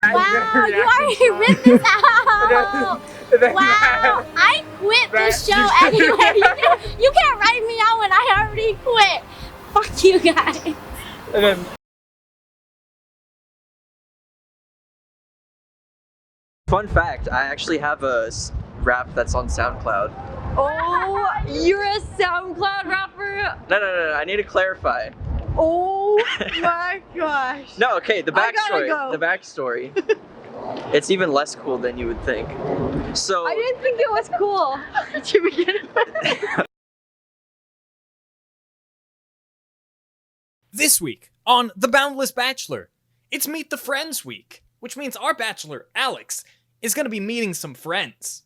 Wow, you already ripped this out! Wow, I quit this show anyway. You can't write me out when I already quit. Fuck you guys. And then fun fact, I actually have a rap that's on SoundCloud. Oh, you're a SoundCloud rapper? No, I need to clarify. Oh my gosh. No, okay, the backstory. Go. The backstory. It's even less cool than you would think. So I didn't think it was cool to begin with. This week on The Boundless Bachelor, it's Meet the Friends week, which means our bachelor, Alex, is going to be meeting some friends.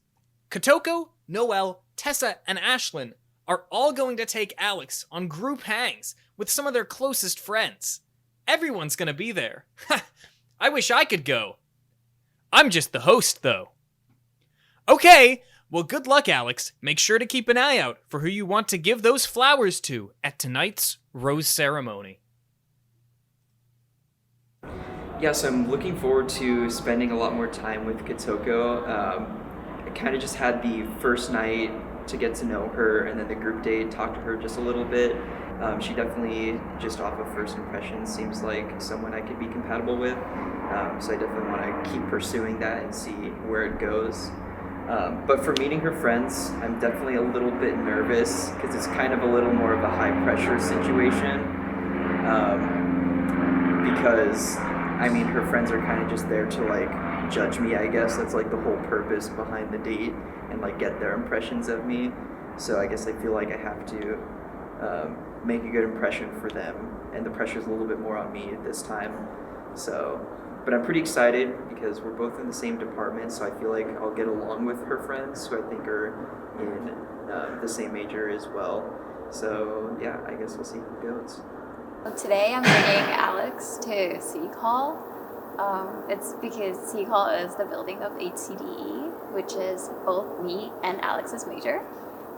Kotoko, Noelle, Tessa, and Ashlyn are all going to take Alex on group hangs with some of their closest friends. Everyone's going to be there. I wish I could go. I'm just the host, though. Okay, well, good luck, Alex. Make sure to keep an eye out for who you want to give those flowers to at tonight's rose ceremony. yes, I'm looking forward to spending a lot more time with Kotoko. I kind of just had the first night to get to know her, and then the group date, talk to her just a little bit. She definitely, just off of first impressions, seems like someone I could be compatible with. So I definitely want to keep pursuing that and see where it goes. But for meeting her friends, I'm definitely a little bit nervous because it's kind of a little more of a high pressure situation. Because, I mean, her friends are kind of just there to like judge me, I guess. That's like the whole purpose behind the date, and like get their impressions of me. So I guess I feel like I have to make a good impression for them, and the pressure's a little bit more on me this time. So, but I'm pretty excited because we're both in the same department, so I feel like I'll get along with her friends, who I think are in the same major as well. So yeah, I guess we'll see how it goes. Today I'm bringing Alex to City Hall. It's because City Hall is the building of HCDE, which is both me and Alex's major.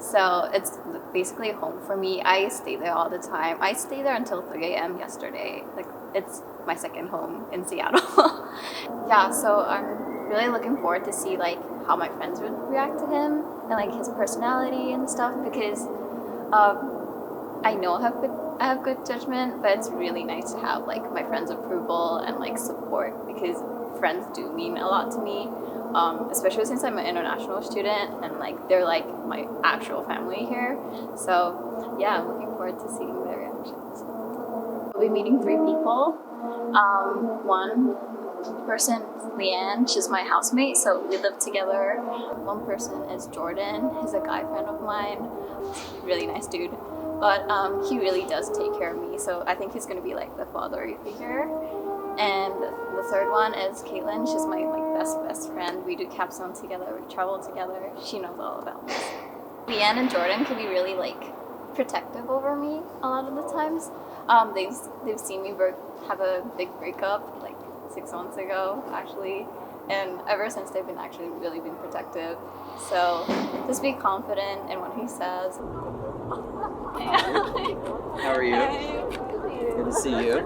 So it's basically home for me. I stay there all the time. I stayed there until 3 a.m. yesterday. Like, it's my second home in Seattle. Yeah, so I'm really looking forward to see like how my friends would react to him and like his personality and stuff, because I know I have good judgment, but it's really nice to have like my friends' approval and like support, because friends do mean a lot to me. Especially since I'm an international student and like they're like my actual family here. So yeah, I'm looking forward to seeing their reactions. We'll be meeting 3 people. One person is Leanne, she's my housemate, so we live together. One person is Jordan, he's a guy friend of mine, really nice dude. But he really does take care of me, so I think he's gonna be like the fatherly figure. And the third one is Caitlin. She's my like best friend. We do capstone together, we travel together. She knows all about me. Leanne and Jordan can be really like protective over me a lot of the times. They've seen me have a big breakup like 6 months ago actually, and ever since they've been actually really been protective. So just be confident in what he says. How are you? Good to see you.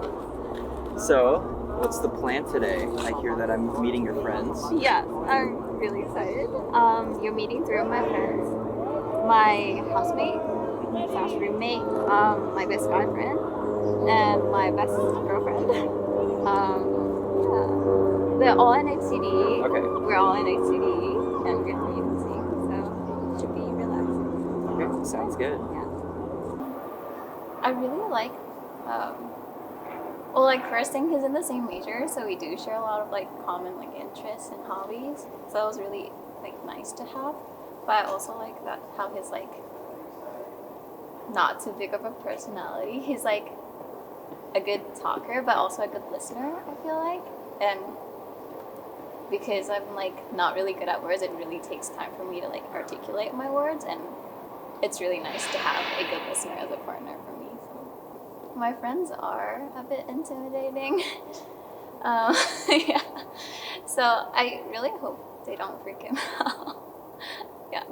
So, what's the plan today? I hear that I'm meeting your friends. Yeah, I'm really excited. You're meeting 3 of my friends. My housemate, slash roommate, my best guy friend, and my best girlfriend. Yeah. They're all in HCD. Okay. We're all in HCD, and we're going to be sing, so it should be relaxing. Okay, sounds good. Yeah. I really like, well, like first thing, he's in the same major, so we do share a lot of like common like interests and hobbies. So that was really like nice to have. But I also like that how he's like not too big of a personality. He's like a good talker, but also a good listener, I feel like. And because I'm like not really good at words, it really takes time for me to like articulate my words, and it's really nice to have a good listener as a partner for me. So my friends are a bit intimidating. Yeah. So I really hope they don't freak him out. Yeah.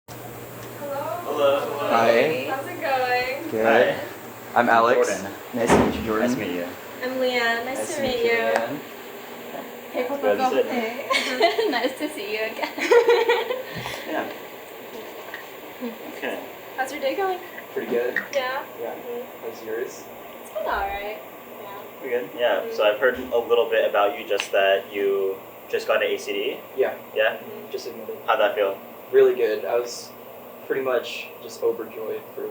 Hello. Hi. How's it going? Good. Hi. I'm Alex. Jordan. Nice to meet you, Jordan. Nice to meet you. I'm Leanne. Nice to meet you. Leanne. Hey, Glad to Kotoko. sit. Hey. Nice to see you again. Yeah. Okay. How's your day going? Pretty good. Yeah. Yeah. How's yours? It's been alright. Yeah. Pretty good. Yeah. So I've heard a little bit about you, just that you just got an ACD. Yeah. Yeah. Just admitted. How'd that feel? Really good. I was pretty much just overjoyed for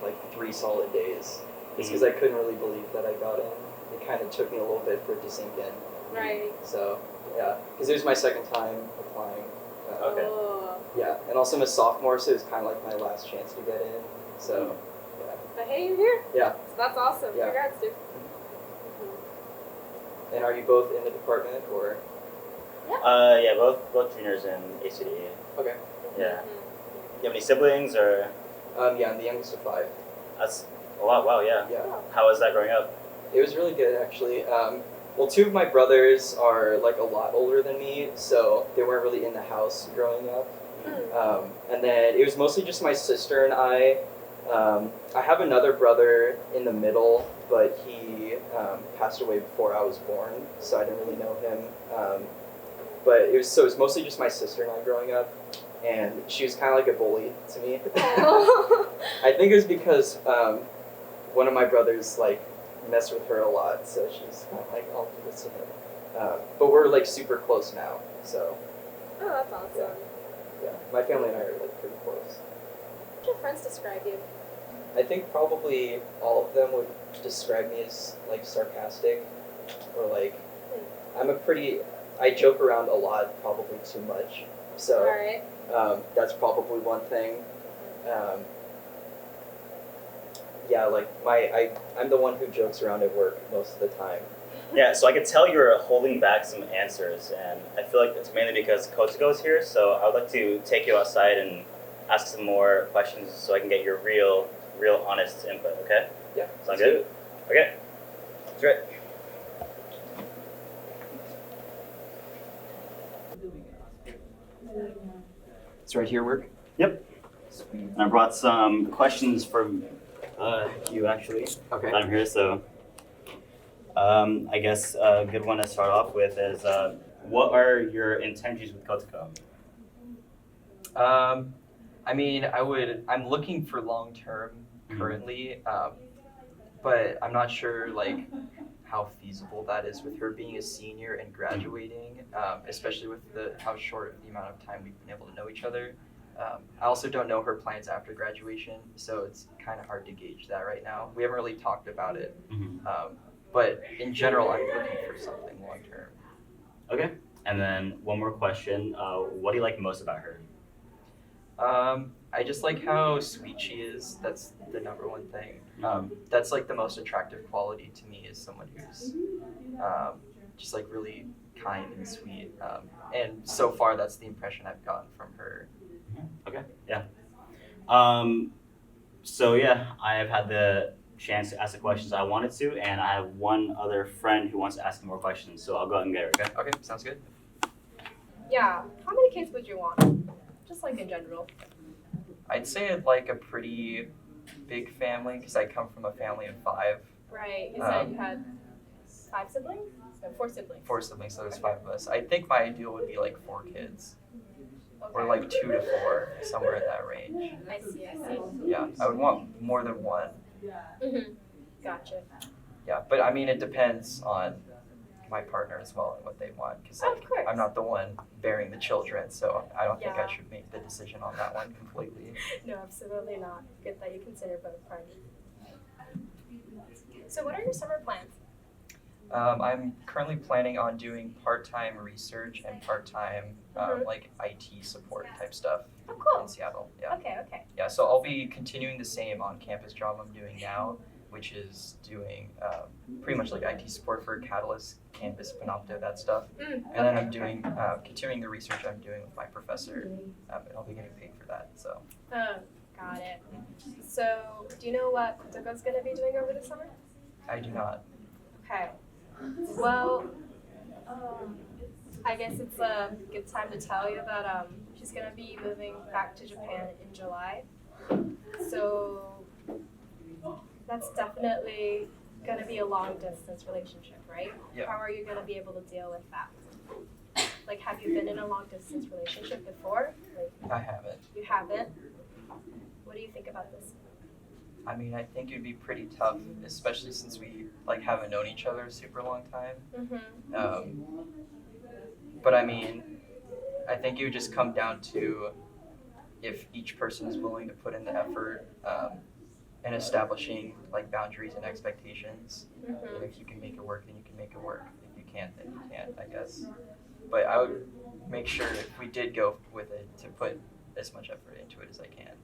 like 3 solid days. Just because I couldn't really believe that I got in. It kind of took me a little bit for it to sink in. Right. So, yeah. Because it was my second time applying. Okay. Oh. Yeah. And also I'm a sophomore, so it was kind of like my last chance to get in. So, yeah. But hey, you're here. Yeah. So that's awesome. Yeah. Congrats, dude. And are you both in the department or? Yeah. Both juniors in ACD. Okay. Yeah. You have any siblings or? Yeah, I'm the youngest of 5. That's a lot. Wow. Yeah. Yeah. How was that growing up? It was really good, actually. Well, 2 of my brothers are like a lot older than me, so they weren't really in the house growing up. And then it was mostly just my sister and I. I have another brother in the middle, but he passed away before I was born, so I didn't really know him. But it was mostly just my sister and I growing up, and she was kind of like a bully to me. I think it was because one of my brothers like messed with her a lot, so she's kind of like, I'll do this to him. But we're like super close now, so Oh, that's awesome. yeah, my family and I are like pretty close. How would your friends describe you? I think probably all of them would describe me as like sarcastic, or like I joke around a lot, probably too much. So Alright. that's probably one thing. Yeah, like I'm the one who jokes around at work most of the time. Yeah, so I could tell you're holding back some answers, and I feel like it's mainly because Kotoko is here, so I would like to take you outside and ask some more questions so I can get your real honest input, okay? Yeah. Sound let's good? do it. Okay. That's great. It's right here, work? Yep. And I brought some questions from you, actually. Okay. That I'm here, so I guess a good one to start off with is what are your intentions with Kotoko? I mean, I'm looking for long term currently, but I'm not sure like how feasible that is with her being a senior and graduating, especially with how short the amount of time we've been able to know each other. I also don't know her plans after graduation, so it's kind of hard to gauge that right now. We haven't really talked about it, but in general, I'm looking for something long term. Okay. And then one more question. What do you like most about her? I just like how sweet she is. That's the number one thing. That's like the most attractive quality to me is someone who's just like really kind and sweet. And so far, that's the impression I've gotten from her. Okay. Yeah. So yeah, I have had the chance to ask the questions I wanted to, and I have one other friend who wants to ask more questions. So I'll go ahead and get her. Okay. Okay, sounds good. Yeah. How many kids would you want? Just like in general. I'd say I'd like a pretty big family because I come from a family of 5. Right. You said you had 5 siblings? No, 4 siblings. 4 siblings, so there's 5 of us. I think my ideal would be like 4 kids, Okay. or like 2 to 4, somewhere in that range. I see. Yeah, I would want more than 1. Mm-hmm. Gotcha. Yeah, but I mean, it depends on my partner as well and what they want, because Of course. I'm not the one bearing the children, so I don't think Yeah. I should make the decision on that one completely. No, absolutely not. Good that you consider both parties. So what are your summer plans? I'm currently planning on doing part-time research and part-time like IT support type stuff Oh, cool. in Seattle. Yeah. Okay. Yeah, so I'll be continuing the same on-campus job I'm doing now, which is doing pretty much like IT support for Catalyst, Canvas, Panopto, that stuff. And then I'm doing continuing the research I'm doing with my professor, and I'll be getting paid for that. So Got it. So do you know what Kotoko's going to be doing over the summer? I do not. Okay. Well, I guess it's a good time to tell you that she's going to be moving back to Japan in July. So that's definitely going to be a long distance relationship, right? Yeah. How are you going to be able to deal with that? Like, have you been in a long distance relationship before? Like, I haven't. you haven't? What do you think about this? I mean, I think it'd be pretty tough, especially since we like haven't known each other a super long time. Mm-hmm. But I mean, I think it would just come down to if each person is willing to put in the effort and establishing like boundaries and expectations. Mm-hmm. And if you can make it work, then you can make it work. If you can't, then you can't, I guess. But I would make sure if we did go with it to put as much effort into it as I can.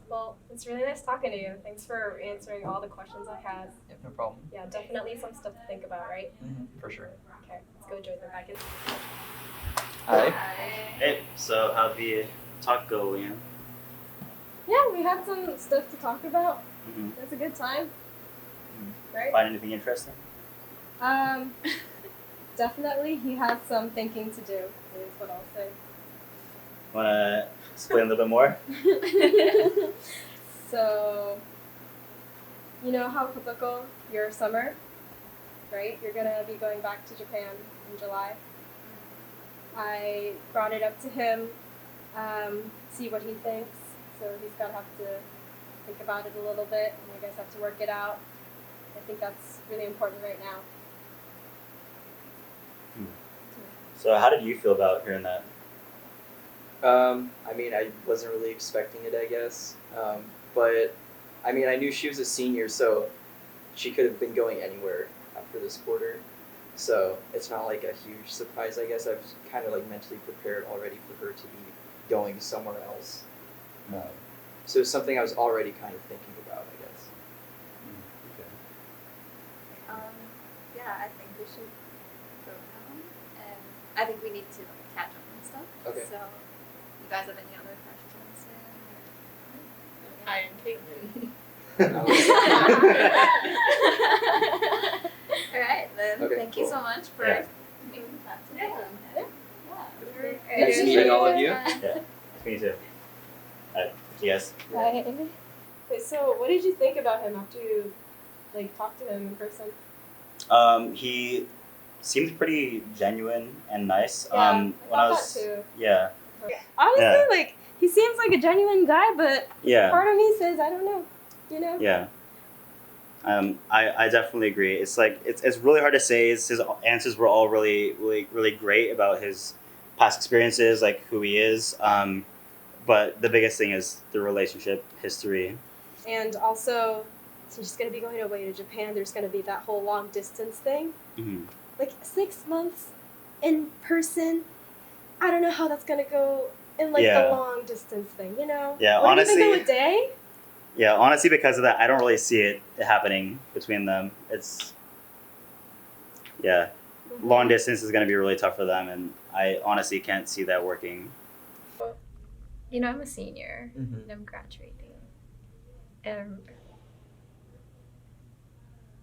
Well, it's really nice talking to you. Thanks for answering all the questions I had. Yep, no problem. Yeah, definitely some stuff to think about, right? For sure. Okay, let's go join the back in. Hi. Hey, so how'd the talk go, Liam? Yeah, we had some stuff to talk about. Mm-hmm. It was a good time. Right? Find anything interesting? Definitely he has some thinking to do, is what I'll say. Wanna explain a little bit more? So, you know how Kotoko, your summer, right? You're gonna be going back to Japan in July. I brought it up to him, see what he thinks. So he's gonna have to think about it a little bit, and you guys have to work it out. I think that's really important right now. So how did you feel about hearing that? I mean, I wasn't really expecting it, I guess. But, I mean, I knew she was a senior, so she could have been going anywhere after this quarter. So it's not like a huge surprise, I guess. I was kind of like mentally prepared already for her to be going somewhere else. So it's something I was already kind of thinking about, I guess. Yeah, I think we should go now, and I think we need to catch up and stuff. Okay. So, you guys have any other questions? I am Caitlin. All right, then. Okay, Thank you so much for Yeah. making that today. Nice meeting all of you. Yeah, me too. Yes. Bye. Okay, so what did you think about him after you talked to him in person? He seemed pretty genuine and nice. Yeah, When I thought that too. Yeah. Honestly, Yeah. He seems like a genuine guy, but Yeah. part of me says I don't know. You know? Yeah. I definitely agree. It's like it's really hard to say. His answers were all really great about his past experiences, like who he is. But the biggest thing is the relationship history. And also, since she's gonna be going away to Japan, there's gonna be that whole long distance thing. Mm-hmm. Like 6 months in person. I don't know how that's gonna go in the long distance thing. You know? Yeah, what honestly. do you think of a day? Yeah, honestly, because of that, I don't really see it happening between them. It's long distance is going to be really tough for them, and I honestly can't see that working. You know, I'm a senior Mm-hmm. and I'm graduating. And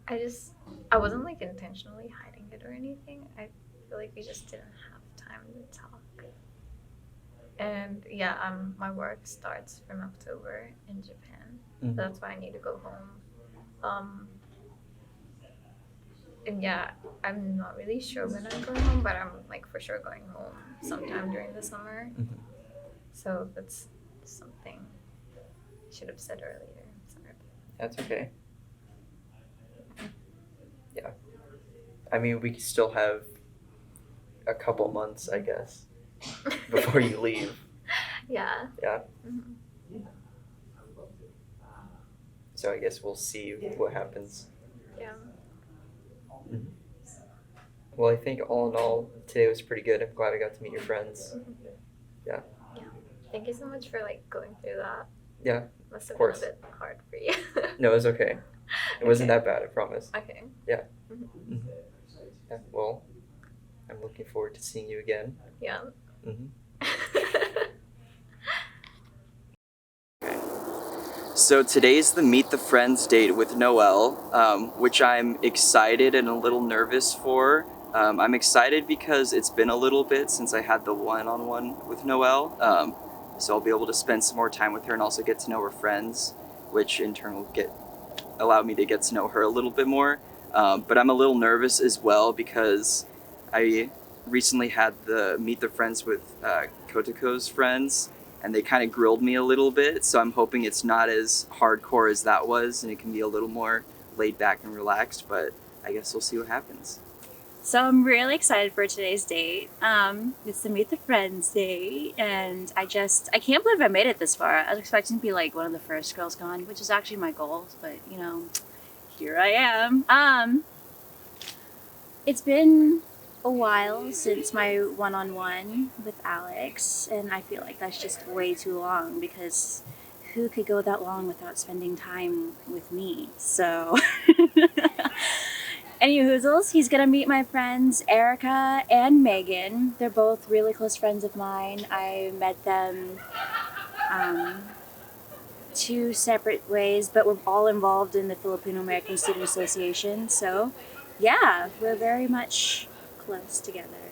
I wasn't intentionally hiding it or anything. I feel like we just didn't have time to talk. And my work starts from October in Japan. Mm-hmm. That's why I need to go home. And I'm not really sure when I'm going home, but I'm for sure going home sometime during the summer. Mm-hmm. So that's something I should have said earlier. Sorry. That's okay. Yeah. I mean, we still have a couple months, I guess, before you leave. Yeah. Yeah. Mm-hmm. So I guess we'll see what happens. Yeah. Mm-hmm. Well, I think all in all, today was pretty good. I'm glad I got to meet your friends. Yeah. Thank you so much for going through that. Yeah. Must have Of been a course. bit hard for you. No, it was okay. It wasn't that bad, I promise. Okay. Yeah. Mm-hmm. Yeah. Well, I'm looking forward to seeing you again. Yeah. Mm-hmm. So today's the Meet the Friends date with Noelle, which I'm excited and a little nervous for. I'm excited because it's been a little bit since I had the one-on-one with Noelle, so I'll be able to spend some more time with her and also get to know her friends, which in turn will allow me to get to know her a little bit more. But I'm a little nervous as well because I recently had the meet the friends with Kotoko's friends, and they kind of grilled me a little bit. So I'm hoping it's not as hardcore as that was, and it can be a little more laid back and relaxed. But I guess we'll see what happens. So I'm really excited for today's date. It's the Meet the Friends date, and I can't believe I made it this far. I was expecting to be like one of the first girls gone, which is actually my goal, but you know, here I am. It's been a while since my one-on-one with Alex, and I feel like that's just way too long, because who could go that long without spending time with me? So Any hoozles, he's gonna meet my friends Erica and Megan. They're both really close friends of mine. I met them two separate ways, but we're all involved in the Filipino American Student Association. So yeah, we're very much close together.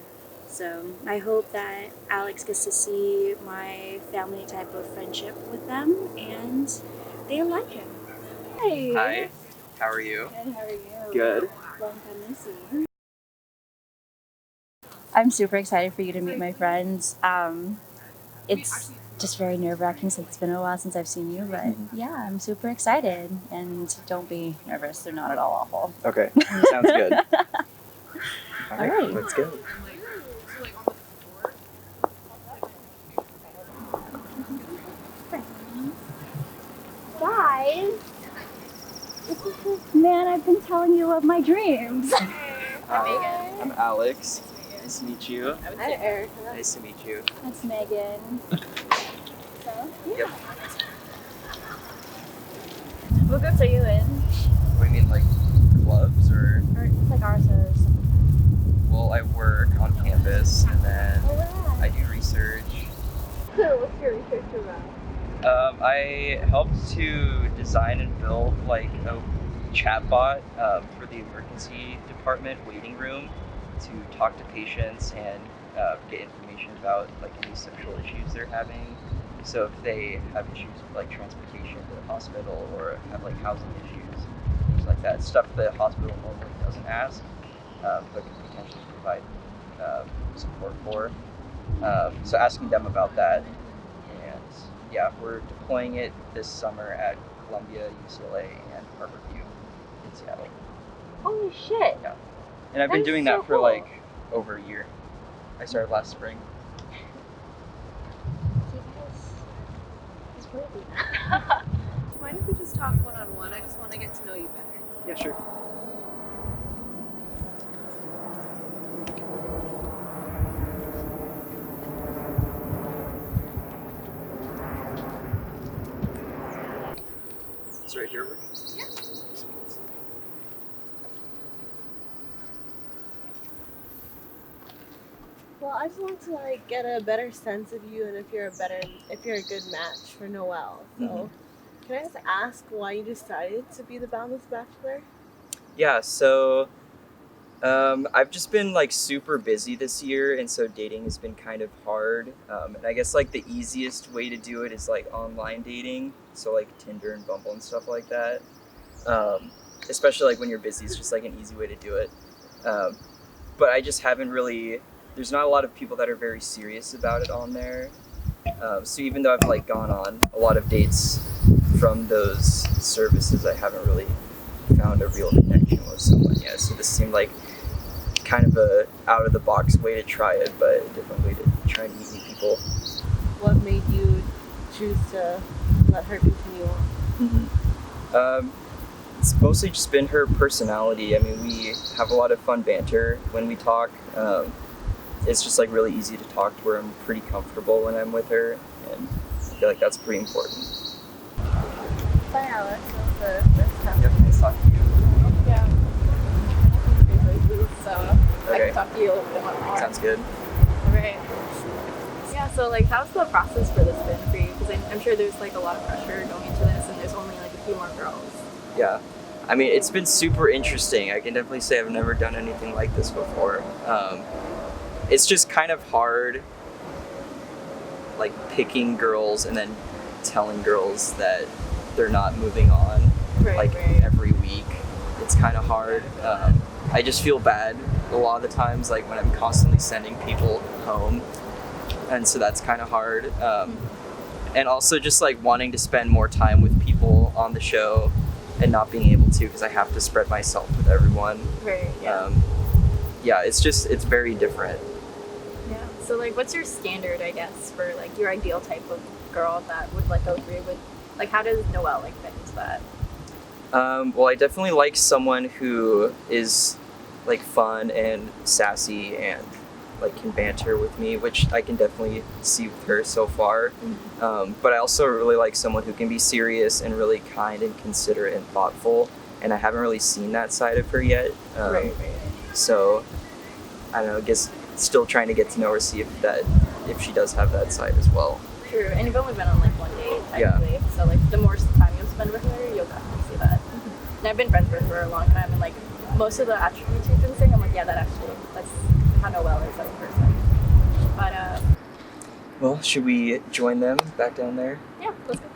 So I hope that Alex gets to see my family type of friendship with them and they like him. Hey. Hi, how are you? Good, how are you? Good. Long time no see. I'm super excited for you to meet my friends. It's just very nerve-wracking since it's been a while since I've seen you, but yeah, I'm super excited. And don't be nervous, they're not at all awful. Okay, sounds good. All right. Let's go. Guys, Man, I've been telling you of my dreams. Hi, I'm Alex. Nice to meet you. Hi, Erica. Nice to meet you. That's Megan. So, yeah. Yep. What groups are you in? What do you mean, like clubs or? Or it's like ours or something. Well, I work on campus and then Oh, I do research. What's your research about? I helped to design and build like a chatbot for the emergency department waiting room to talk to patients and get information about like any sexual issues they're having. So if they have issues with like transportation to the hospital or have like housing issues, things like that, stuff the hospital normally doesn't ask, but could potentially provide support for. So asking them about that. Yeah, we're deploying it this summer at Columbia, UCLA, and Harborview in Seattle. Holy shit. Yeah. And I've been That's doing so that for cool. like over a year. I started last spring. Mind if we just talk one-on-one? I just want to get to know you better. Yeah, sure. It's right here. Yeah. Well, I just want to like get a better sense of you and if you're a good match for Noelle. So, can I just ask why you decided to be the Boundless Bachelor? Yeah, so I've just been like super busy this year, and so dating has been kind of hard. And I guess like the easiest way to do it is like online dating, so like Tinder and Bumble and stuff like that. Especially like when you're busy, it's just like an easy way to do it. But I just haven't really. There's not a lot of people that are very serious about it on there. So even though I've like gone on a lot of dates from those services, I haven't really found a real connection with someone yet. So this seemed like kind of a out of the box way to try it, but a different way to try to meet new people. What made you choose to let her continue on? It's mostly just been her personality. I mean, we have a lot of fun banter when we talk. It's just like really easy to talk to her. I'm pretty comfortable when I'm with her, and I feel like that's pretty important. Bye, Alex. That was the first time. Yep, nice talking to you. Yeah. So I Okay. can talk to you a little bit more. Sounds good. Right. Yeah, so like how's the process for this been for you? Because I'm sure there's like a lot of pressure going into this and there's only like a few more girls. Yeah. I mean, it's been super interesting. I can definitely say I've never done anything like this before. It's just kind of hard, like picking girls and then telling girls that they're not moving on, every week. that's kind of hard. I just feel bad a lot of the times, like when I'm constantly sending people home, and so that's kind of hard. And also just like wanting to spend more time with people on the show and not being able to because I have to spread myself with everyone. Right. Yeah. Yeah, it's very different. Yeah. So like, what's your standard, I guess, for like your ideal type of girl that would like agree with, like, how does Noelle like fit into that? Well, I definitely like someone who is like fun and sassy and like can banter with me, which I can definitely see with her so far. Mm-hmm. But I also really like someone who can be serious and really kind and considerate and thoughtful, and I haven't really seen that side of her yet. Right. So I don't know, I guess still trying to get to know her, see if she does have that side as well. True, and you've only been on like one date, technically. Yeah. So like the more time you spend with her, you'll definitely see that. And I've been friends with her for a long time, and like most of the attributes you've been saying, I'm like, yeah, that's how Noelle is as a person. But well, should we join them back down there? Yeah, let's go.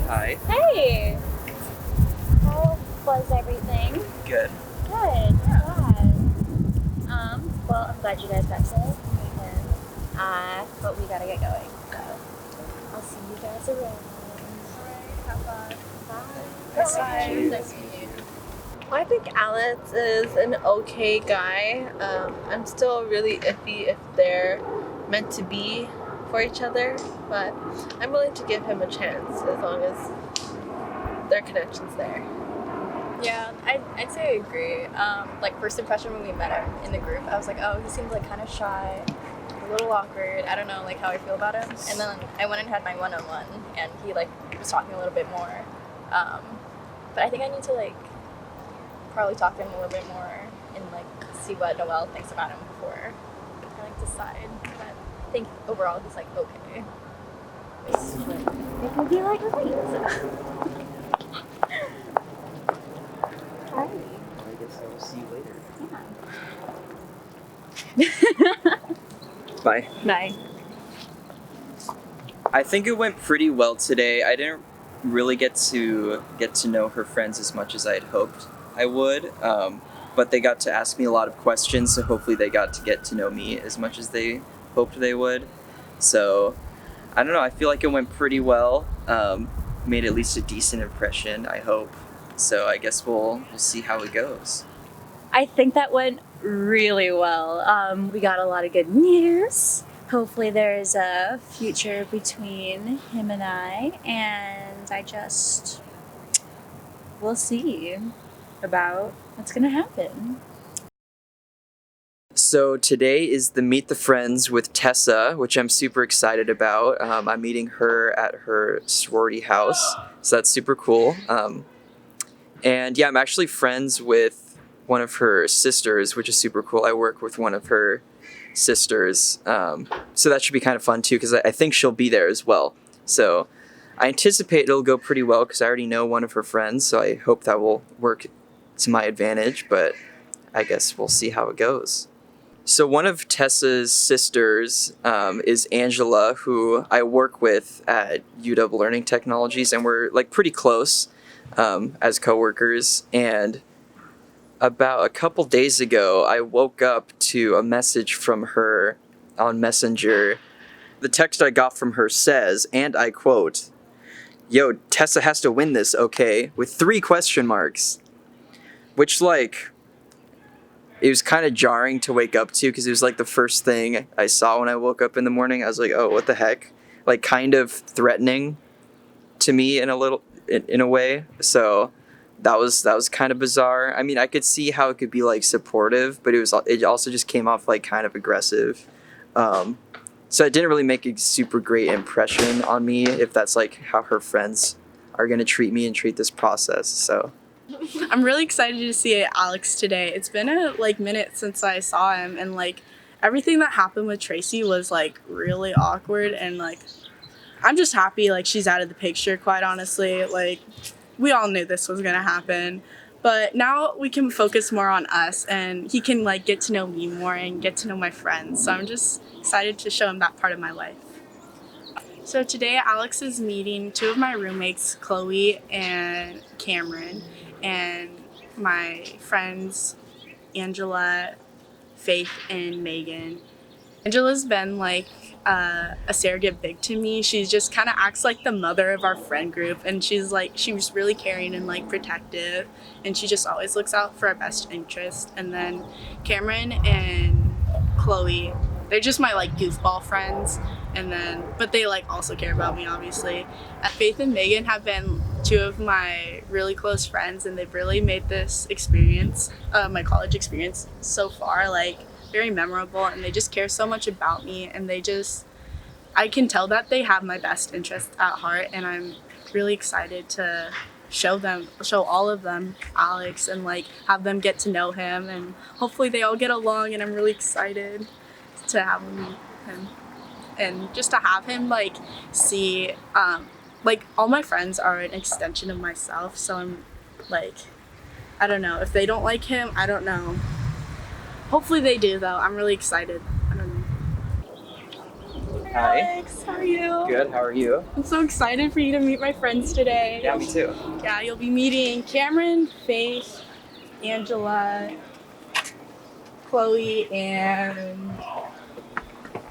Hi. Hey! How was everything? Good. Good. Glad. Well, I'm glad you guys got to meet him. But we gotta get going. So I'll see you guys around. Alright, have fun. Bye. Bye. Nice to meet you. I think Alex is an okay guy. I'm still really iffy if they're meant to be for each other, but I'm willing to give him a chance as long as their connection's there. Yeah, I'd say I agree. Like first impression when we met him in the group, I was like, oh, he seems like kind of shy, a little awkward. I don't know like how I feel about him. And then I went and had my one-on-one, and he like was talking a little bit more. But I think I need to like probably talk to him a little bit more and like see what Noelle thinks about him before I like decide. But I think overall he's like okay. It could be like right. I guess I will see you later. Bye. Bye. I think it went pretty well today. I didn't really get to know her friends as much as I had hoped I would, but they got to ask me a lot of questions, so hopefully they got to get to know me as much as they hoped they would. So I don't know, I feel like it went pretty well. Made at least a decent impression, I hope. So I guess we'll see how it goes. I think that went really well. We got a lot of good news. Hopefully there's a future between him and I, and we'll see about what's gonna happen. So today is the Meet the Friends with Tessa, which I'm super excited about. I'm meeting her at her sorority house, so that's super cool. And yeah, I'm actually friends with one of her sisters, which is super cool. I work with one of her sisters, so that should be kind of fun too, because I think she'll be there as well. So I anticipate it'll go pretty well because I already know one of her friends, so I hope that will work to my advantage, but I guess we'll see how it goes. So one of Tessa's sisters is Angela, who I work with at UW Learning Technologies, and we're like pretty close as coworkers. And about a couple days ago, I woke up to a message from her on Messenger. The text I got from her says, and I quote, "Yo, Tessa has to win this, okay?" with 3 question marks. Which, like, it was kind of jarring to wake up to because it was like the first thing I saw when I woke up in the morning. I was like, oh, what the heck? Like, kind of threatening to me in a way. So that was kind of bizarre. I mean, I could see how it could be like supportive, but it also just came off like kind of aggressive. So it didn't really make a super great impression on me if that's like how her friends are gonna treat me and treat this process. So I'm really excited to see Alex today. It's been a minute since I saw him, and like everything that happened with Tracy was like really awkward, and like I'm just happy like she's out of the picture, quite honestly. Like we all knew this was gonna happen, But now we can focus more on us, and he can like get to know me more and get to know my friends. So I'm just excited to show him that part of my life. So today Alex is meeting two of my roommates, Chloe and Cameron, and my friends Angela, Faith, and Megan. Angela's been like a surrogate big to me. She just kind of acts like the mother of our friend group, and she was really caring and like protective, and she just always looks out for our best interest. And then Cameron and Chloe, they're just my like goofball friends, but they like also care about me, obviously. Faith and Megan have been two of my really close friends, and they've really made this experience, my college experience so far, like very memorable, and they just care so much about me, and I can tell that they have my best interest at heart, and I'm really excited to show all of them Alex, and like have them get to know him, and hopefully they all get along, and I'm really excited to have them meet him, and just to have him like see like all my friends are an extension of myself, so I'm like, I don't know, if they don't like him, I don't know. Hopefully they do, though. I'm really excited. I don't know. Hi. Alex, how are you? Good, how are you? I'm so excited for you to meet my friends today. Yeah, me too. Yeah, you'll be meeting Cameron, Faith, Angela, Chloe, and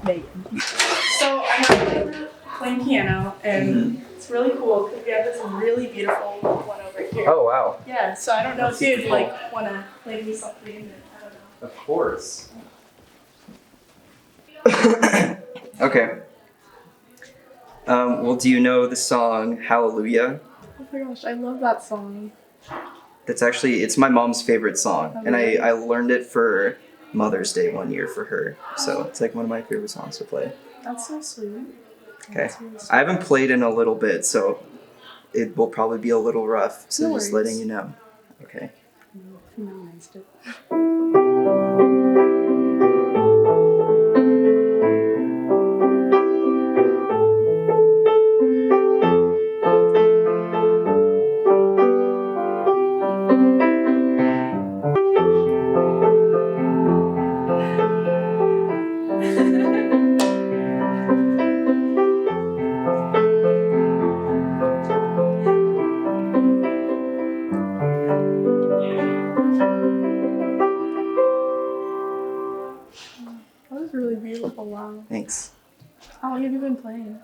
Megan. So I'm playing piano, and it's really cool because we have this really beautiful one over here. Oh, wow. Yeah, so I don't know if you'd like want to play me something. Of course. Okay. Well, do you know the song Hallelujah? Oh my gosh, I love that song. It's my mom's favorite song, and I learned it for Mother's Day one year for her. So it's like one of my favorite songs to play. That's so sweet. Okay. I haven't played in a little bit, so it will probably be a little rough. So No just worries. letting you know. Okay. Memorized it. That was really beautiful. Wow. Thanks. How long have you been playing?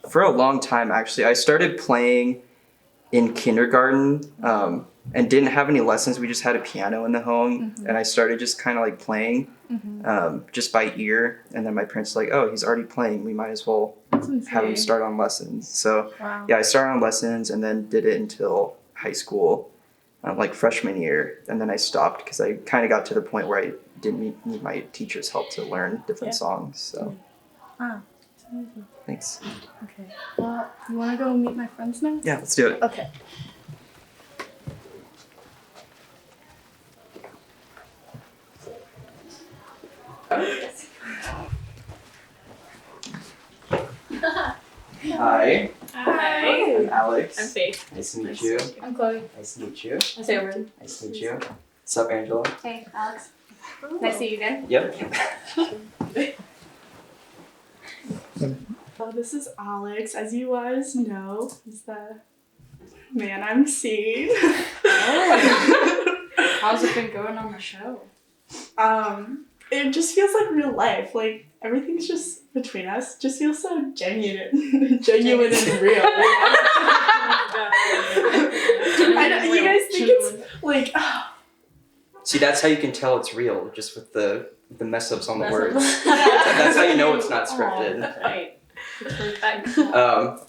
For a long time, actually. I started playing in kindergarten and didn't have any lessons. We just had a piano in the home, and I started just kind of like playing just by ear. And then my parents were like, oh, he's already playing. We might as well have him start on lessons. So yeah, I started on lessons and then did it until high school, like freshman year. And then I stopped because I kind of got to the point where I didn't need my teacher's help to learn different songs. So It's amazing. thanks. Okay. Well, you want to go meet my friends now? Yeah, let's do it. Okay. Hi. Hi. I'm Alex. I'm Faith. Nice to meet you. I'm Chloe. Nice to meet you. I'm Cameron. Nice to meet you. What's up, Angela? Hey, Alex. Nice to see you again. Yep. Well, this is Alex. As you guys know, he's the man I'm seeing. How's it been going on the show? It just feels like real life. Like everything's just between us. Just feels so genuine and real. I know, you guys think it's like. See, that's how you can tell it's real, just with the mess ups on the words. That's how you know it's not scripted. Right.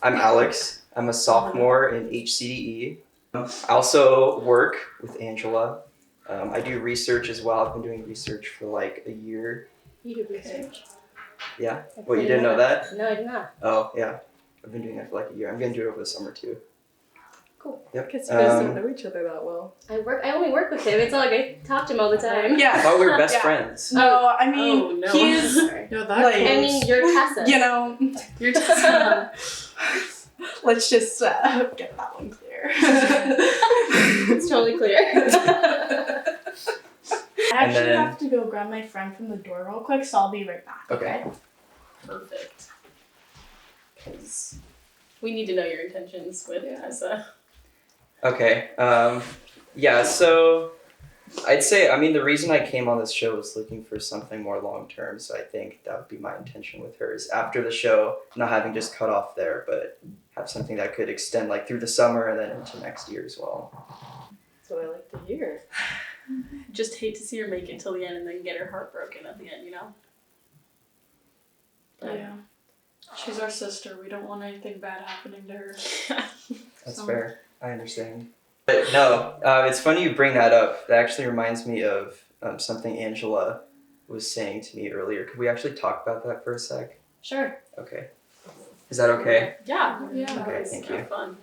I'm Alex. I'm a sophomore in HCDE. I also work with Angela. I do research as well. I've been doing research for like a year. You do research? Yeah? Well, you didn't know that? No, I did not. Oh, yeah. I've been doing that for like a year. I'm going to do it over the summer too. Cool. Yep. Because you guys don't know each other that well. I only work with him. It's not like I talk to him all the time. Yeah. I thought we were best friends. No, I mean, no. he's Sorry. like, I mean, you're Tessa. You know, you're Tessa. Let's just get that one clear. clear. It's totally clear. I actually have to go grab my friend from the door real quick, so I'll be right back. Okay. Perfect. Because we need to know your intentions with Tessa. Okay. Yeah, so I'd say, I mean, the reason I came on this show was looking for something more long-term, so I think that would be my intention with her, is after the show, not having just cut off there, but have something that could extend like through the summer and then into next year as well. That's what I like to hear. Just hate to see her make it till the end and then get her heart broken at the end, you know? But Yeah. She's our sister. We don't want anything bad happening to her. That's fair. I understand. But no, it's funny you bring that up. That actually reminds me of something Angela was saying to me earlier. Could we actually talk about that for a sec? Sure. Okay. Is that okay? Yeah. Okay, thank you. Fun.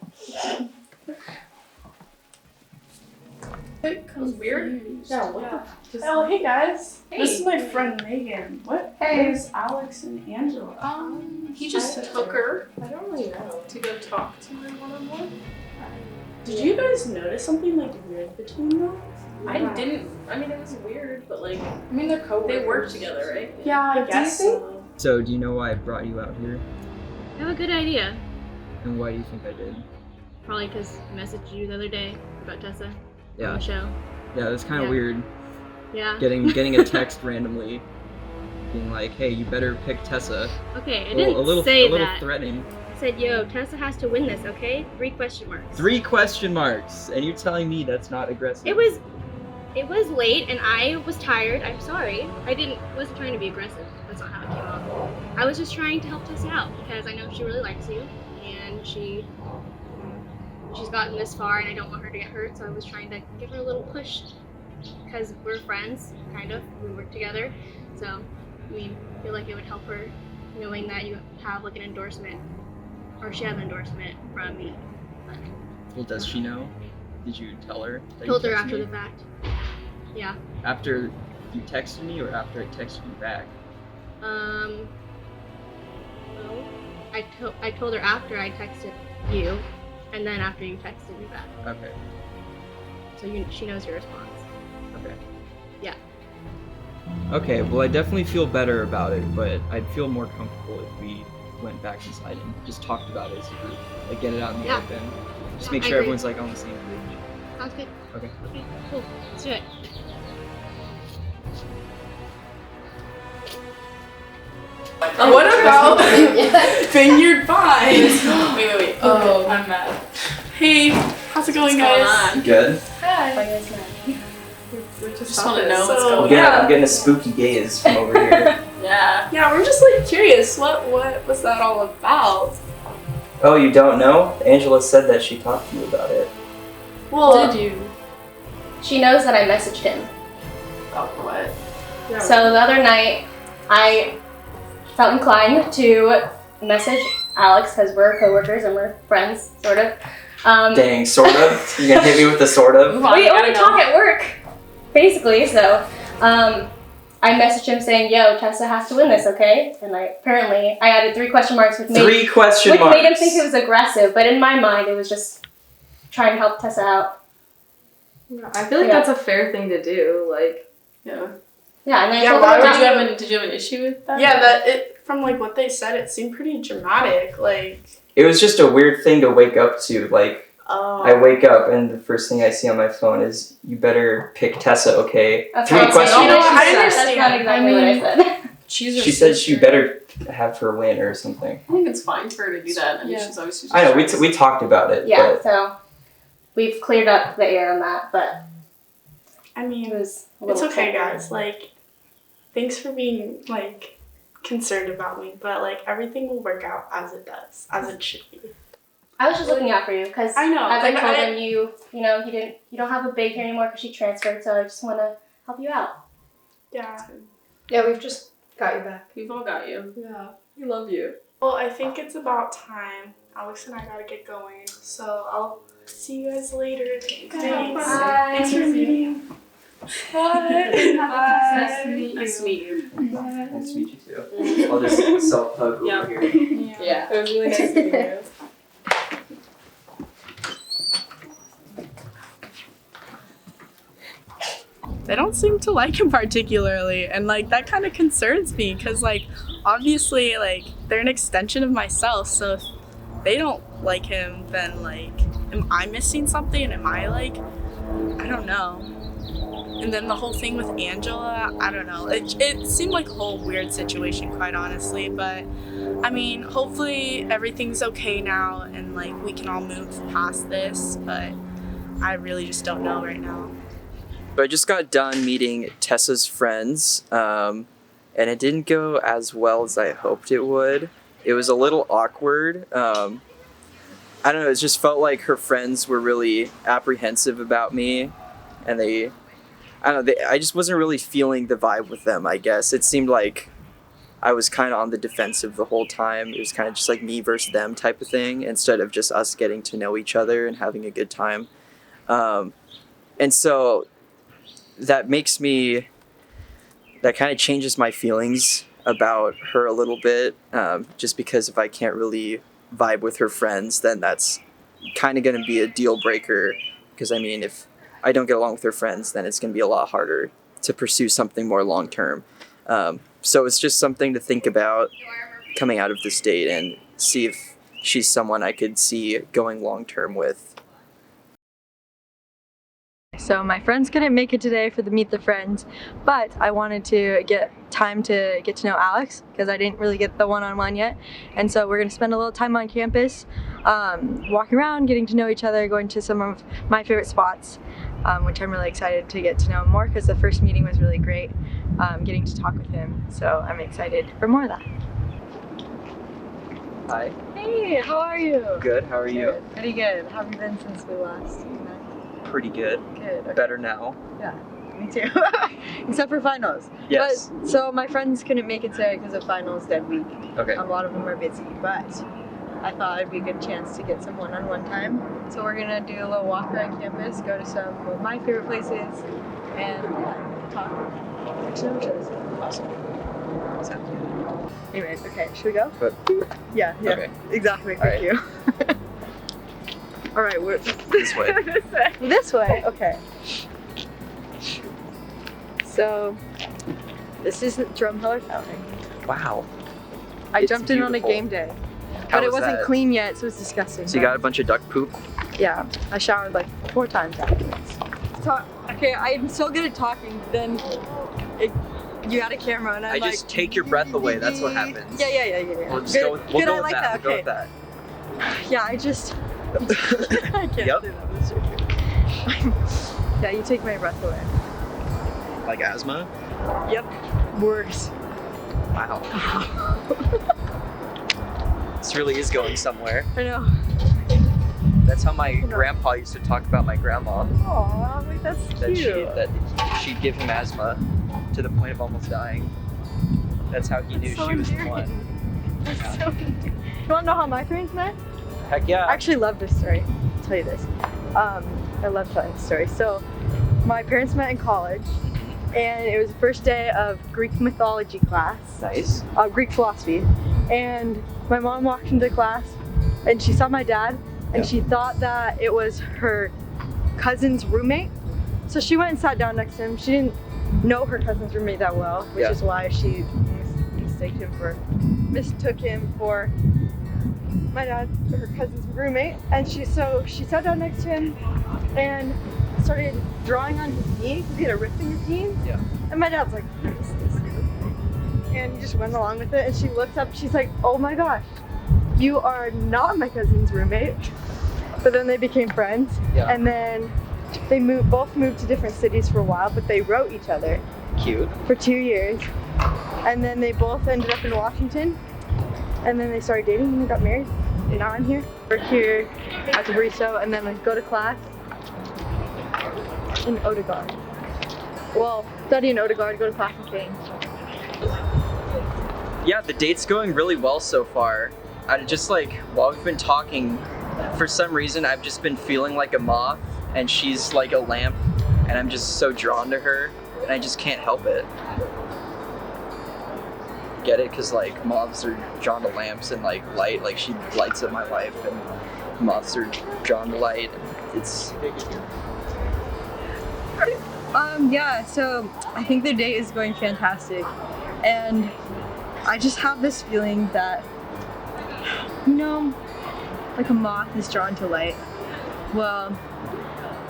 It was weird. Yeah, what the Oh, hey guys. Hey. This is my friend Megan. What is Alex and Angela? He just took her. I don't really know. To go talk to her one-on-one. Did you guys notice something like weird between them? I didn't. I mean, it was weird, but like, I mean, they're coworkers. they work together, right? Yeah, I guess so. So, do you know why I brought you out here? I have a good idea. And why do you think I did? Probably because I messaged you the other day about Tessa Yeah. on the show. Yeah, that's kind of Yeah. weird. Yeah. Getting a text randomly, being like, "Hey, you better pick Tessa." Okay, I A didn't little say a little that. threatening. I said, yo, Tessa has to win this, okay? 3 question marks. 3 question marks, and you're telling me that's not aggressive? It was late and I was tired. I'm sorry. Wasn't trying to be aggressive. That's not how it came off. I was just trying to help Tessa out because I know she really likes you and she's gotten this far and I don't want her to get hurt, so I was trying to give her a little push because we're friends, kind of. We work together. So, I mean, I feel like it would help her knowing that you have like an endorsement, or she has an endorsement from me. But Well, does she know? Did you tell her? That told you her texted after me? the fact. Yeah. After you texted me, or after I texted you back? Well, I told her after I texted you, and then after you texted me back. Okay. So she knows your response. Okay. Yeah. Okay, well, I definitely feel better about it, but I'd feel more comfortable if we went back inside and just talked about it as a group. Like, get it out in the Yeah. open. Just No, make I sure agree. everyone's, like, on the same page. Sounds good. Okay. Okay, cool. Let's do it. What about Vineyard Vines? Wait. Oh, I'm mad. Hey, how's it going, guys? Good? Hi. We just want to know what's So, going on. I'm getting a spooky gaze from over here. Yeah, we're just like curious. What was that all about? Oh, you don't know? Angela said that she talked to you about it. Well, did you? She knows that I messaged him. Oh, what? So the other night, I felt inclined to message Alex because we're coworkers and we're friends, sort of. Dang, sort of? You're gonna hit me with the sort of? We only talk at work, basically. So I messaged him saying, "Yo, Tessa has to win this, okay?" And I added 3 question marks, which made Three question which marks. made him think it was aggressive. But in my mind, it was just trying to help Tessa out. I feel like that's a fair thing to do. Like, Yeah. Yeah, and then Yeah, I told why her would that- you have Did you have an issue with that? Yeah, from like what they said, it seemed pretty dramatic. Like, It was just a weird thing to wake up to. Like, I wake up and the first thing I see on my phone is, "You better pick Tessa, okay?" That's 3 not question exactly You know, what marks. I she said. understand. That's not exactly what I said. She said she better have her win or something. I think it's fine for her to do that. I mean, Yeah. she's obviously. I know, we talked about it, Yeah, but so we've cleared up the air on that, but I mean, it was a it's little okay, tricky. guys. Like, thanks for being like concerned about me, but like everything will work out as it does, as it should be. I was just looking out for you because I know, as I and told I- him, you don't have a big here anymore because she transferred, so I just want to help you out. Yeah. yeah, we've just got your back. We've all got you. Yeah. We love you. Well, I think it's about time. Alex and I gotta get going, so I'll see you guys later. Thanks. Bye. Thanks for meeting. Bye. Nice to meet you. Nice to meet you. nice to meet you too. I'll just self-hug Yeah. over here. Yeah, it was really nice to meet you. they don't seem to like him particularly, and like that kind of concerns me because like obviously like they're an extension of myself, so if they don't like him, then like am I missing something? Am I like, I don't know. And then the whole thing with Angela, I don't know. It seemed like a whole weird situation, quite honestly. But I mean, hopefully everything's okay now and like we can all move past this. But I really just don't know right now. So I just got done meeting Tessa's friends, and it didn't go as well as I hoped it would. It was a little awkward. I don't know, it just felt like her friends were really apprehensive about me, and I just wasn't really feeling the vibe with them, I guess. It seemed like I was kind of on the defensive the whole time. It was kind of just like me versus them type of thing, instead of just us getting to know each other and having a good time. And so that kind of changes my feelings about her a little bit, just because if I can't really vibe with her friends, then that's kind of going to be a deal breaker. Because I mean, if I don't get along with her friends, then it's going to be a lot harder to pursue something more long term. So it's just something to think about coming out of this date and see if she's someone I could see going long term with. So my friends couldn't make it today for the Meet the Friends, but I wanted to get time to get to know Alex because I didn't really get the one-on-one yet. And so we're gonna spend a little time on campus, walking around, getting to know each other, going to some of my favorite spots, which I'm really excited to get to know him more because the first meeting was really great, getting to talk with him. So I'm excited for more of that. Hi. Hey, how are you? Good, how are you? Pretty good. How have you been since we last met? Pretty good. Good. Okay. Better now. Yeah, me too. Except for finals. Yes. But, so my friends couldn't make it today because of finals that week. Okay. A lot of them are busy, but I thought it'd be a good chance to get some one-on-one time. So we're gonna do a little walk around campus, go to some of my favorite places, and talk. Get to know each other. Awesome. Sounds good. Anyways, okay, should we go? But, yeah, okay. Exactly. Thank you. All right, we're this way. This way. Okay. So, this is Drumheller Fountain. Wow. I It's jumped in on a beautiful. game day, How but it was wasn't that? clean yet, so it's disgusting. So you got a bunch of duck poop? Yeah, I showered like 4 times afterwards. Okay, I'm so good at talking. Then you had a camera, and I'm I like, just take your breath away. That's what happens. Yeah. We'll just Good, go with, good, I with like that. that. We'll go Okay. with that. Yeah, I just. I can't Yep. do that. That's so true. Yeah, you take my breath away. Like asthma? Yep. Worse. Wow. This really is going somewhere. I know. That's how my grandpa used to talk about my grandma. Aw, like that's cute. That she'd give him asthma to the point of almost dying. That's how he knew so she was the endearing. one. That's so endearing. You want to know how my parents met? Heck yeah. I actually love this story. I'll tell you this. I love telling this story. So, my parents met in college, and it was the first day of Greek mythology class. Nice. Greek philosophy. And my mom walked into class, and she saw my dad, and she thought that it was her cousin's roommate. So she went and sat down next to him. She didn't know her cousin's roommate that well, which is why she mistook him for my dad, her cousin's roommate. And she sat down next to him and started drawing on his knee because he had a rift in his jeans. Yeah. And my dad's like, what is this? And he just went along with it. And she looked up, she's like, oh my gosh, you are not my cousin's roommate. But then they became friends. Yeah. And then they both moved to different cities for a while, but they wrote each other. Cute. For 2 years. And then they both ended up in Washington. And then they started dating and they got married. And now I'm here. Work here at the barista, and then I go to class in Odegaard. Well, study in Odegaard, go to class in Kane. Yeah, the date's going really well so far. I just like, while we've been talking, for some reason I've just been feeling like a moth, and she's like a lamp, and I'm just so drawn to her, and I just can't help it. Get it? Because like moths are drawn to lamps and like light, like she lights up my life, and moths are drawn to light. It's Yeah, so I think the date is going fantastic. And I just have this feeling that, you know, like a moth is drawn to light. Well,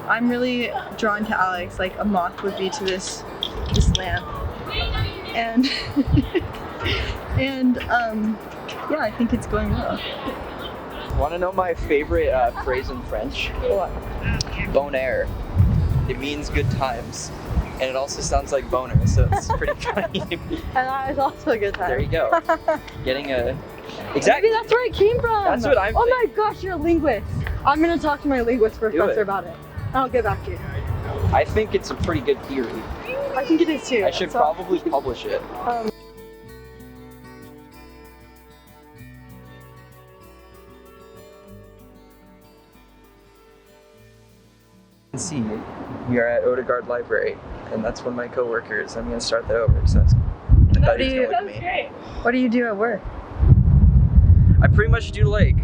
I'm really drawn to Alex like a moth would be to this lamp. And yeah, I think it's going well. Want to know my favorite phrase in French? What? Bon air. It means good times. And it also sounds like boner, so it's pretty funny. And that is also a good time. There you go. Getting a... Exactly. Maybe that's where it came from. That's what I'm Oh my gosh, you're a linguist. I'm gonna talk to my linguist professor it. about it. I'll get back to you. I think it's a pretty good theory. I think it is too. I should probably publish it. See, we are at Odegaard Library, and that's one of my coworkers. I'm gonna start that over, so that's What do you do at work? I pretty much do like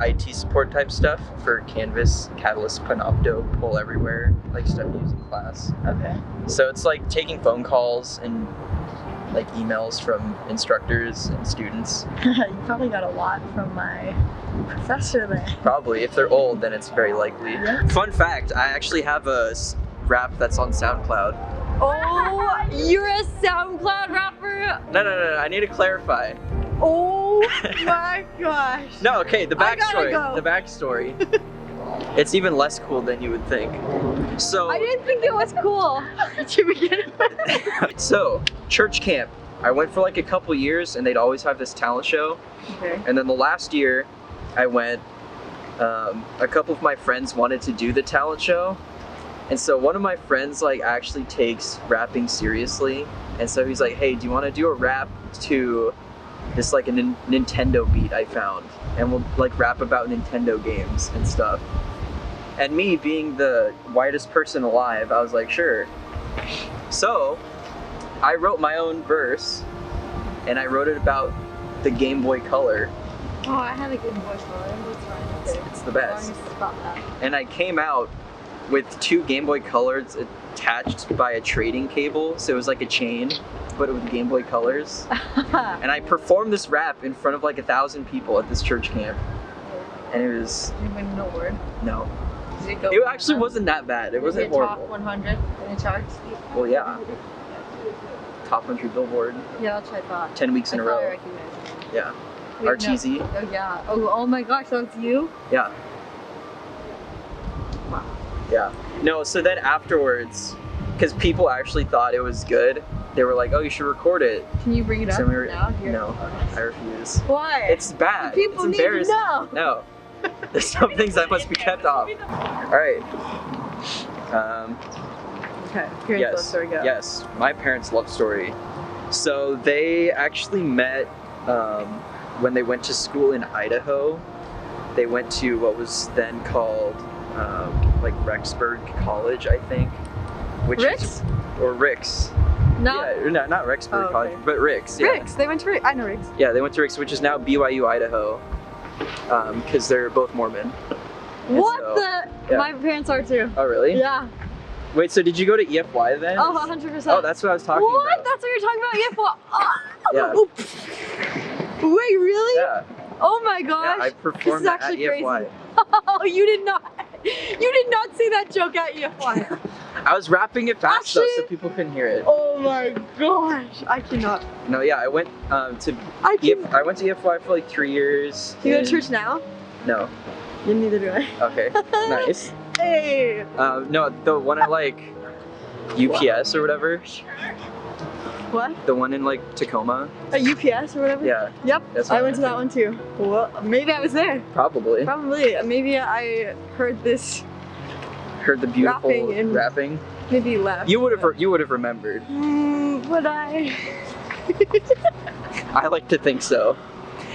IT support type stuff for Canvas, Catalyst, Panopto, Pull Everywhere, like stuff you use in class. Okay. So it's like taking phone calls and like emails from instructors and students. You probably got a lot from my professor there. Probably. If they're old, then it's very likely. Yeah. Fun fact, I actually have a rap that's on SoundCloud. Oh, you're a SoundCloud rapper? No, I need to clarify. Oh my gosh. No, okay, the I gotta backstory. go. The backstory. It's even less cool than you would think. So I didn't think it was cool to begin with. So, church camp. I went for like a couple years and they'd always have this talent show. Okay. And then the last year I went, a couple of my friends wanted to do the talent show. And so one of my friends like actually takes rapping seriously. And so he's like, hey, do you want to do a rap to this like a Nintendo beat I found? And we'll like rap about Nintendo games and stuff. And me being the whitest person alive, I was like, sure. So I wrote my own verse and I wrote it about the Game Boy Color. Oh, I had a Game Boy Color. That's fine. It's the best. As long as it's about that. And I came out with 2 Game Boy Colors attached by a trading cable. So it was like a chain, but with Game Boy Colors. And I performed this rap in front of like 1,000 people at this church camp. And it was... Did you win an award? No. Did it go It actually wasn't that bad. It wasn't horrible. Top 100 in the charts? Well, yeah. Top 100 Billboard. Yeah, that's what I thought. 10 weeks in a row. Yeah. Wait, RTZ. no. Oh yeah. Oh my gosh, that's you? Yeah. Wow. Yeah. No, so then afterwards, because people actually thought it was good, they were like, oh, you should record it. Can you bring it up So now? Here. No, I refuse. Why? It's bad. People it's need to embarrassing. know. No. There's some things that must be kept off. Alright. Okay, parents' love story, go. Yes, my parents' love story. So they actually met when they went to school in Idaho. They went to what was then called like Rexburg College, I think. Ricks? Or Ricks. No. Yeah, no, not Rexburg okay. College, but Ricks. Yeah. Ricks, they went to Ricks. I know Ricks. Yeah, they went to Ricks, which is now BYU Idaho, because they're both Mormon. And What so, the? yeah. My parents are too. Oh, really? Yeah. Wait, so did you go to EFY then? Oh, 100%. Oh, that's what I was talking what? about. That's what you're talking about? Yeah. Yeah. Wait, really? Yeah. Oh my gosh. Yeah, I This performed is at actually EFY. crazy. Oh, you did not say that joke at EFY. I was rapping it fast though, so Actually- people couldn't hear it. Oh my gosh. I cannot. No, yeah, I went to I went to EFY for like 3 years. Do you go to and- church now? No. Yeah, neither do I. Okay. Nice. Hey. No, the one at like UPS or whatever. What? The one in like Tacoma. At UPS or whatever? Yeah. Yep. That's I what went to that one too. Well, maybe I was there. Probably. Probably. Maybe I heard this. Heard the beautiful Rapping and- rapping. Maybe left. You would have remembered. Would I? I like to think so.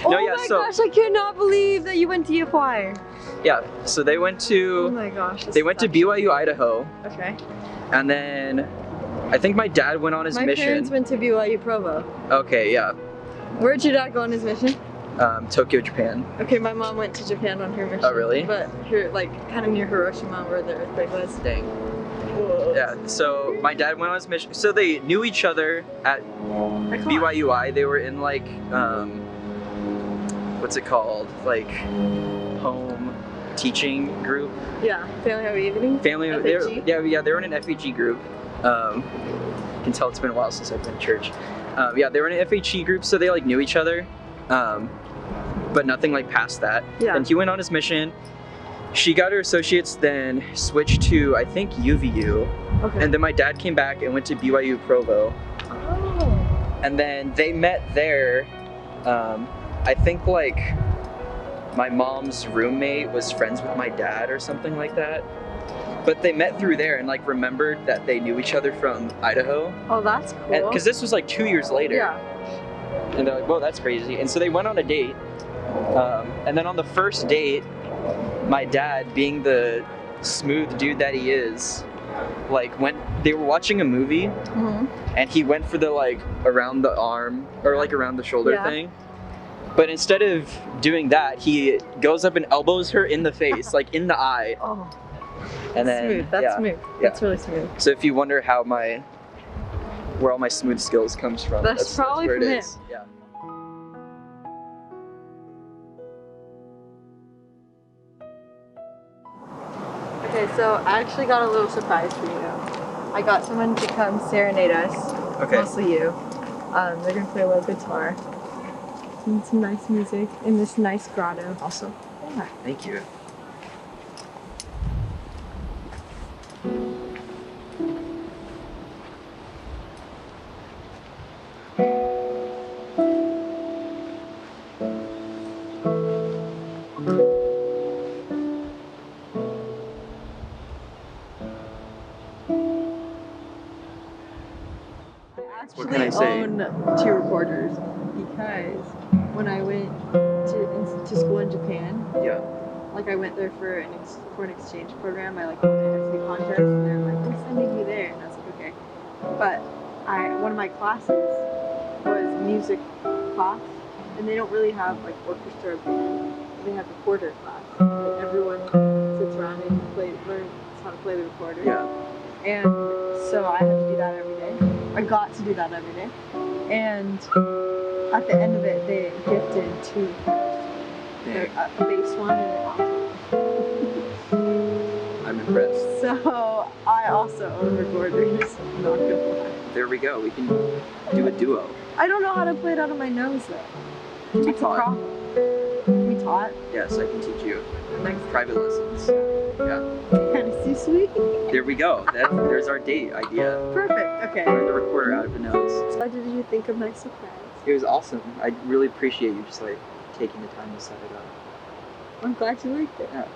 Oh No, yeah, my so gosh, I cannot believe that you went to EFY. yeah, so they went to Oh my gosh. they went to BYU Idaho, Okay. and then I think my dad went on his My mission. parents went to BYU Provo. Okay, yeah. Where'd your dad go on his mission? Tokyo, Japan. Okay, my mom went to Japan on her mission. Oh, really? But her, like, kind of near Hiroshima where the earthquake was. Dang. Whoa. Yeah, so my dad went on his mission. So they knew each other at BYUI. They were in like, what's it called? Like, home teaching group. Yeah, family home evening. Family. FHE? They were in an FEG group. You can tell it's been a while since I've been to church. Yeah, they were in an FHE group, so they like knew each other, but nothing like past that. Yeah. And he went on his mission. She got her associates, then switched to I think UVU, Okay. and then my dad came back and went to BYU Provo. Oh. And then they met there. I think like my mom's roommate was friends with my dad or something like that. But they met through there and like remembered that they knew each other from Idaho. Oh, that's cool. Because this was like 2 years later. Yeah. And they're like, whoa, that's crazy. And so they went on a date. And then on the first date, my dad, being the smooth dude that he is, like they were watching a movie, and he went for the like around the arm or like around the shoulder thing. But instead of doing that, he goes up and elbows her in the face, like in the eye. Oh. And then Smooth. That's yeah, smooth. yeah. That's really smooth. So if you wonder where all my smooth skills comes from, That's probably where from it is. him. Yeah. Okay, so I actually got a little surprise for you. I got someone to come serenade us. Okay. Mostly you. They're gonna play a little guitar. And some nice music in this nice grotto. Awesome. Yeah. Thank you. What can I say? own 2 recorders because when I went to school in Japan, Yeah. like I went there for an exchange program. I like won an FC contest, and they're like, "We're sending you there," and I was like, "Okay." But one of my classes was music class, and they don't really have like orchestra or band. They have recorder class. Like, everyone sits around and learns how to play the recorder. Yeah. And so I had to do that every day. I got to do that every day. And at the end of it, they gifted 2 recorders. A bass one and an alto. I'm impressed. So I also own recorders. Not gonna lie. There we go. We can do a duo. I don't know how to play it out of my nose though. That's a problem. We taught. Yes, I can teach you. Private lessons. Yeah. Kind of sweet. There we go. There's our date idea. Perfect. Okay. Learn the recorder out of the nose. What did you think of my surprise? It was awesome. I really appreciate you just like taking the time to set it up. I'm glad you liked it. Yeah.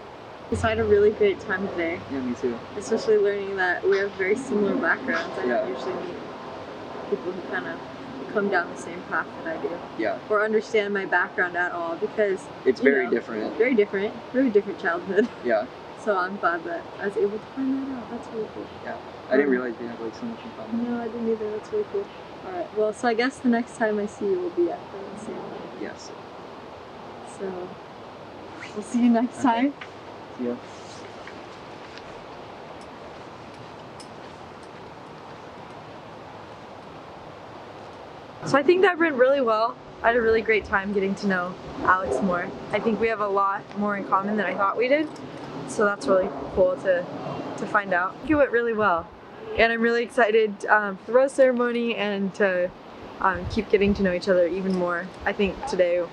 So I had a really great time today. Yeah, me too. Especially learning that we have very similar backgrounds. I Yeah. don't usually meet people who kind of come down the same path that I do. Yeah. Or understand my background at all because It's very different. Very different. Very different childhood. Yeah. So I'm glad that I was able to find that out. That's really cool. Yeah. I didn't realize we had like so much in common. No, I didn't either. That's really cool. Alright, well, so I guess the next time I see you will be at the same one. Yes. So, we'll see you next time. See ya. So I think that went really well. I had a really great time getting to know Alex more. I think we have a lot more in common than I thought we did. So that's really cool to find out. I think it went really well. And I'm really excited for the rose ceremony and to keep getting to know each other even more. I think today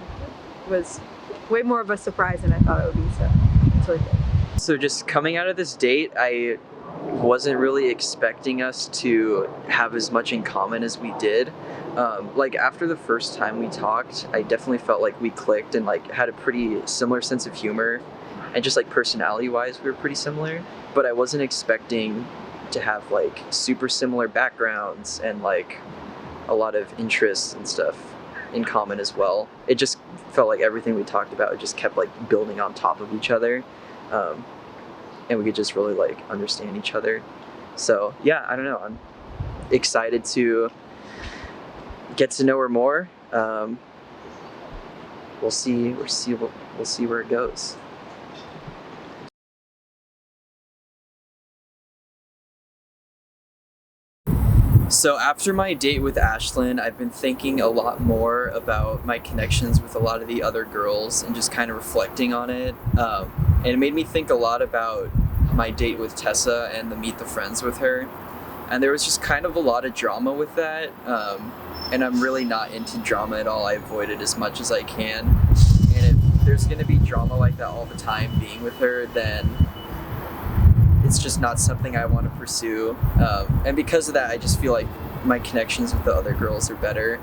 was way more of a surprise than I thought it would be, so it's really good. So just coming out of this date, I wasn't really expecting us to have as much in common as we did. Like after the first time we talked, I definitely felt like we clicked and like had a pretty similar sense of humor, and just like personality wise we were pretty similar, but I wasn't expecting to have like super similar backgrounds and like a lot of interests and stuff in common as well. It just felt like everything we talked about just kept like building on top of each other, and we could just really like understand each other. So yeah, I don't know, I'm excited to get to know her more. We'll see where it goes. So after my date with Ashlyn, I've been thinking a lot more about my connections with a lot of the other girls and just kind of reflecting on it. And it made me think a lot about my date with Tessa and the meet the friends with her. And there was just kind of a lot of drama with that. And I'm really not into drama at all. I avoid it as much as I can. And if there's going to be drama like that all the time being with her, then it's just not something I want to pursue. And because of that, I just feel like my connections with the other girls are better.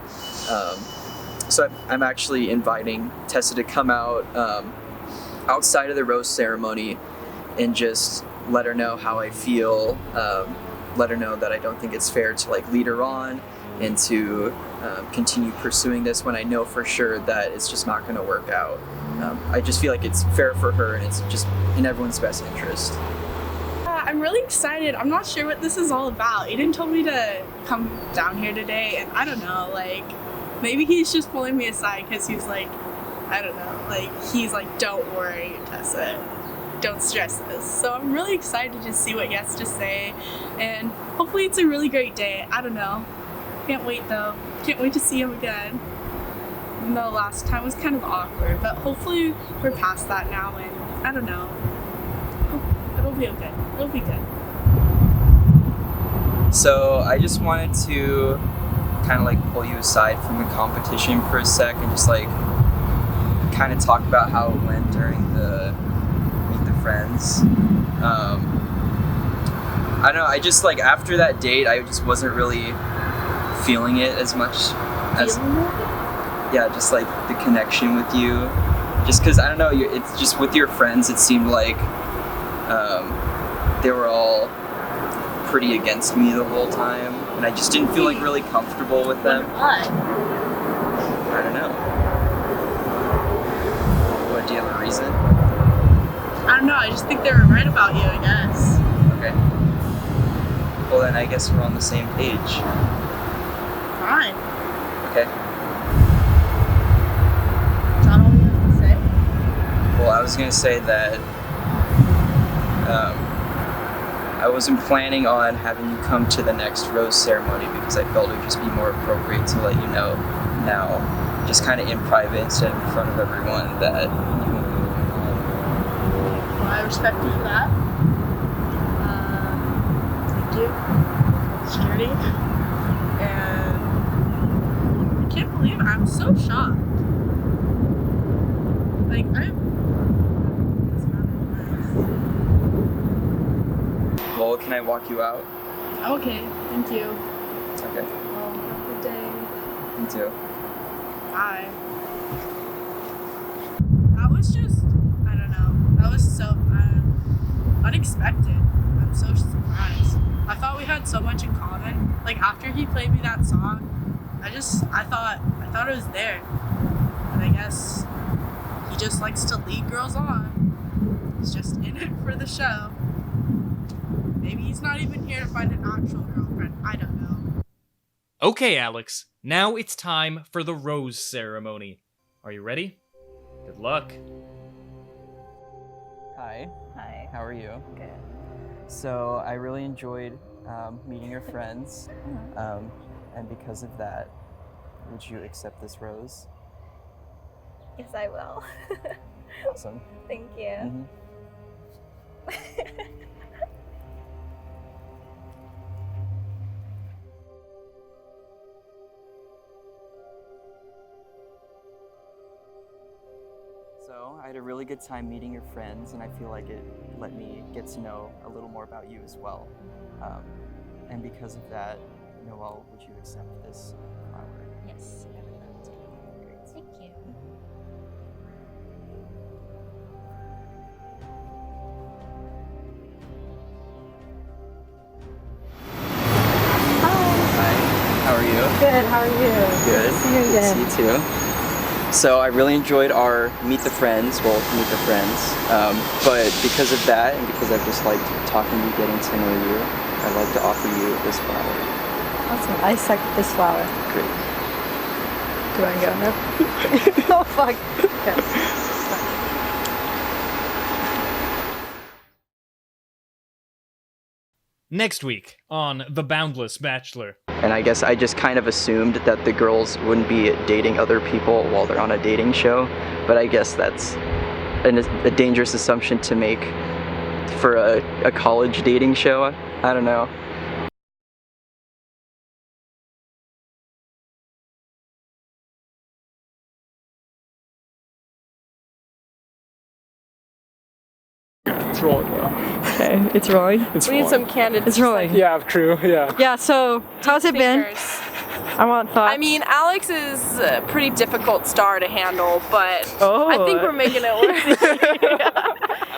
So I'm actually inviting Tessa to come out outside of the rose ceremony and just let her know how I feel. Let her know that I don't think it's fair to like lead her on and to continue pursuing this when I know for sure that it's just not going to work out. I just feel like it's fair for her and it's just in everyone's best interest. I'm really excited. I'm not sure what this is all about. Aiden told me to come down here today, and I don't know, like, maybe he's just pulling me aside because he's like, I don't know, like, he's like, don't worry, Tessa, don't stress this. So I'm really excited to see what he has to say, and hopefully it's a really great day. I don't know. Can't wait though. Can't wait to see him again. Even though last time was kind of awkward, but hopefully we're past that now, and I don't know. It'll be okay. It'll be good. So I just wanted to kind of like pull you aside from the competition for a sec and just like kind of talk about how it went during the Meet the Friends. I don't know, I just like after that date I just wasn't really feeling it as much as yeah, just like the connection with you. Just because I don't know, it's just with your friends it seemed like they were all pretty against me the whole time, and I just didn't feel like really comfortable with them. What? I don't know. What, do you have a reason? I don't know, I just think they were right about you, I guess. Okay. Well then I guess we're on the same page. Fine. Okay. Is that all you have to say? Well, I was gonna say that I wasn't planning on having you come to the next rose ceremony because I felt it would just be more appropriate to let you know now, just kind of in private instead of in front of everyone that Well, I respect you for that. Thank you. Security. And I can't believe it. I'm so shocked. Like, Well, can I walk you out? Okay, thank you. Okay. Well, have a good day. Me too. Bye. That was just, I don't know, that was so unexpected. I'm so surprised. I thought we had so much in common. Like after he played me that song, I thought it was there. But I guess he just likes to lead girls on. He's just in it for the show. Maybe he's not even here to find an actual girlfriend. I don't know. Okay, Alex, now it's time for the rose ceremony. Are you ready? Good luck. Hi. Hi. How are you? Good. So I really enjoyed meeting your friends, and because of that, would you accept this rose? Yes, I will. Awesome. Thank you. So I had a really good time meeting your friends, and I feel like it let me get to know a little more about you as well. And because of that, Noelle, would you accept this flower? Yes, I would love to. Great. Thank you. Hi, how are you? Good, how are you? Good. See you again. Good to see you too. So I really enjoyed our Meet the Friends, but because of that, and because I've just liked talking to you, getting to know you, I'd like to offer you this flower. Awesome, I suck at this flower. Great. Do I go now? Oh fuck. Okay. Next week on The Boundless Bachelor. And I guess I just kind of assumed that the girls wouldn't be dating other people while they're on a dating show, but I guess that's a dangerous assumption to make for a college dating show. I don't know. It's rolling though. Okay, it's rolling. It's We need rolling. some candidates. It's rolling. Yeah, crew, yeah. Yeah, so how's it been? I want thoughts. I mean, Alex is a pretty difficult star to handle, but I think we're making it work.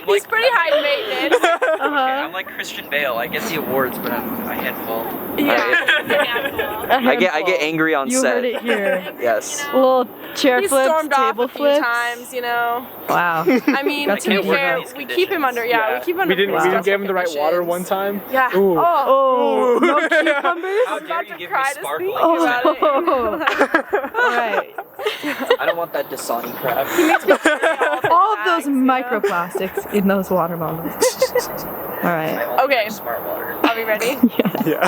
He's pretty high maintenance. I'm like Christian Bale. I get the awards, but I'm a handful. I get angry on You set. heard it here. Yes. Little chair He's flips, stormed off table a few flips. times, you know. Wow. I mean, That's to be can't work fair, in these we keep him under. Yeah, we keep him under. We didn't pretty give him the right stressful water conditions. one time. Yeah. Ooh. Oh. No cucumbers? How dare you give me sparkling? Oh. Alright. I don't want that Dasani crap. All of those microplastics in those water bottles. Alright. Okay. Smart water. Are we ready? Yeah.